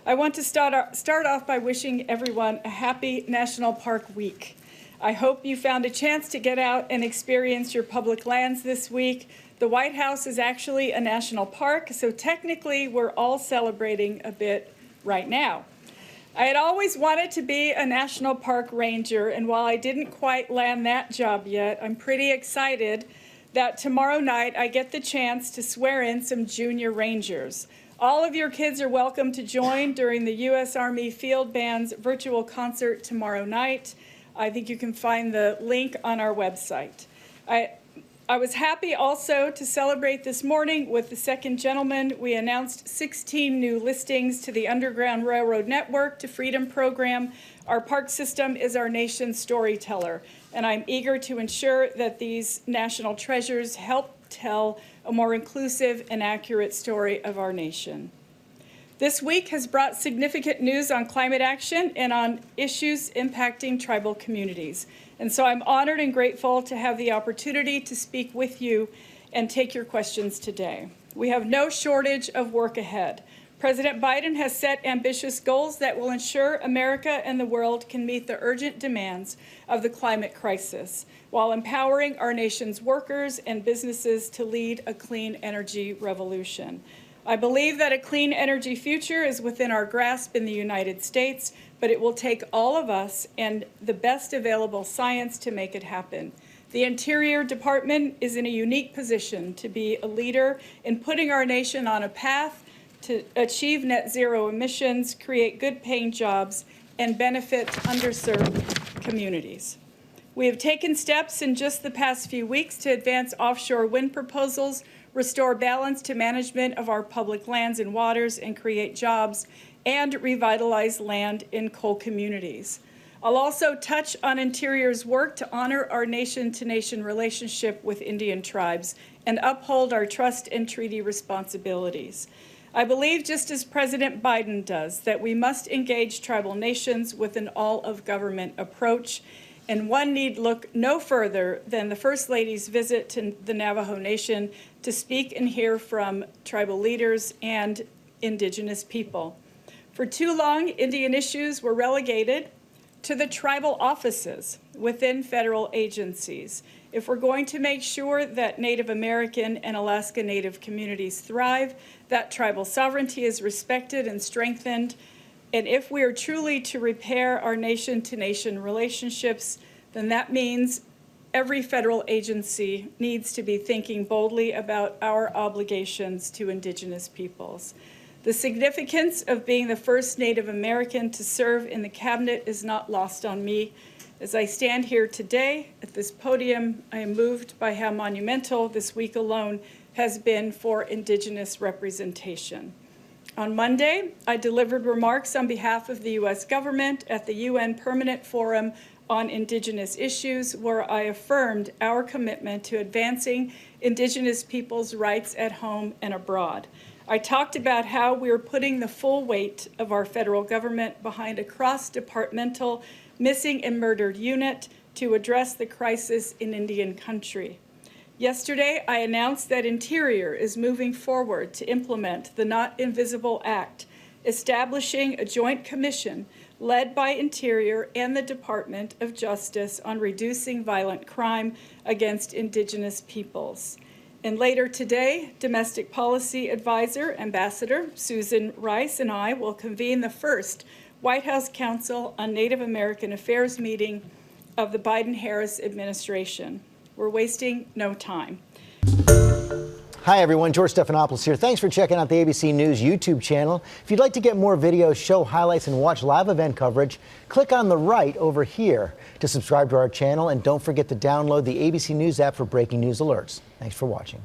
I want to start off by wishing everyone a happy National Park Week. I hope you found a chance to get out and experience your public lands this week. The White House is actually a national park, so technically we're all celebrating a bit right now. I had always wanted to be a national park ranger, and while I didn't quite land that job yet, I'm pretty excited that tomorrow night I get the chance to swear in some junior rangers. All of your kids are welcome to join during the U.S. Army Field Band's virtual concert tomorrow night. I think you can find the link on our website. I was happy also to celebrate this morning with the second gentleman. We announced 16 new listings to the Underground Railroad Network to Freedom Program. Our park system is our nation's storyteller, and I'm eager to ensure that these national treasures help tell a more inclusive and accurate story of our nation. This week has brought significant news on climate action and on issues impacting tribal communities. And so I'm honored and grateful to have the opportunity to speak with you and take your questions today. We have no shortage of work ahead. President Biden has set ambitious goals that will ensure America and the world can meet the urgent demands of the climate crisis, while empowering our nation's workers and businesses to lead a clean energy revolution. I believe that a clean energy future is within our grasp in the United States, but it will take all of us and the best available science to make it happen. The Interior Department is in a unique position to be a leader in putting our nation on a path to achieve net zero emissions, create good-paying jobs, and benefit underserved communities. We have taken steps in just the past few weeks to advance offshore wind proposals, restore balance to management of our public lands and waters, and create jobs, and revitalize land in coal communities. I'll also touch on Interior's work to honor our nation-to-nation relationship with Indian tribes and uphold our trust and treaty responsibilities. I believe, just as President Biden does, that we must engage tribal nations with an all-of-government approach, and one need look no further than the First Lady's visit to the Navajo Nation to speak and hear from tribal leaders and Indigenous people. For too long, Indian issues were relegated to the tribal offices within federal agencies. If we're going to make sure that Native American and Alaska Native communities thrive, that tribal sovereignty is respected and strengthened, and if we are truly to repair our nation-to-nation relationships, then that means every federal agency needs to be thinking boldly about our obligations to Indigenous peoples. The significance of being the first Native American to serve in the cabinet is not lost on me. As I stand here today at this podium, I am moved by how monumental this week alone has been for Indigenous representation. On Monday, I delivered remarks on behalf of the U.S. government at the UN Permanent Forum on Indigenous Issues, where I affirmed our commitment to advancing Indigenous peoples' rights at home and abroad. I talked about how we're putting the full weight of our federal government behind a cross-departmental missing and murdered unit to address the crisis in Indian country. Yesterday, I announced that Interior is moving forward to implement the Not Invisible Act, establishing a joint commission led by Interior and the Department of Justice on reducing violent crime against Indigenous peoples. And later today, Domestic Policy Advisor, Ambassador Susan Rice, and I will convene the first White House Council on Native American Affairs meeting of the Biden-Harris administration. We're wasting no time. Hi, everyone. George Stephanopoulos here. Thanks for checking out the ABC News YouTube channel. If you'd like to get more videos, show highlights, and watch live event coverage, click on the right over here to subscribe to our channel. And don't forget to download the ABC News app for breaking news alerts. Thanks for watching.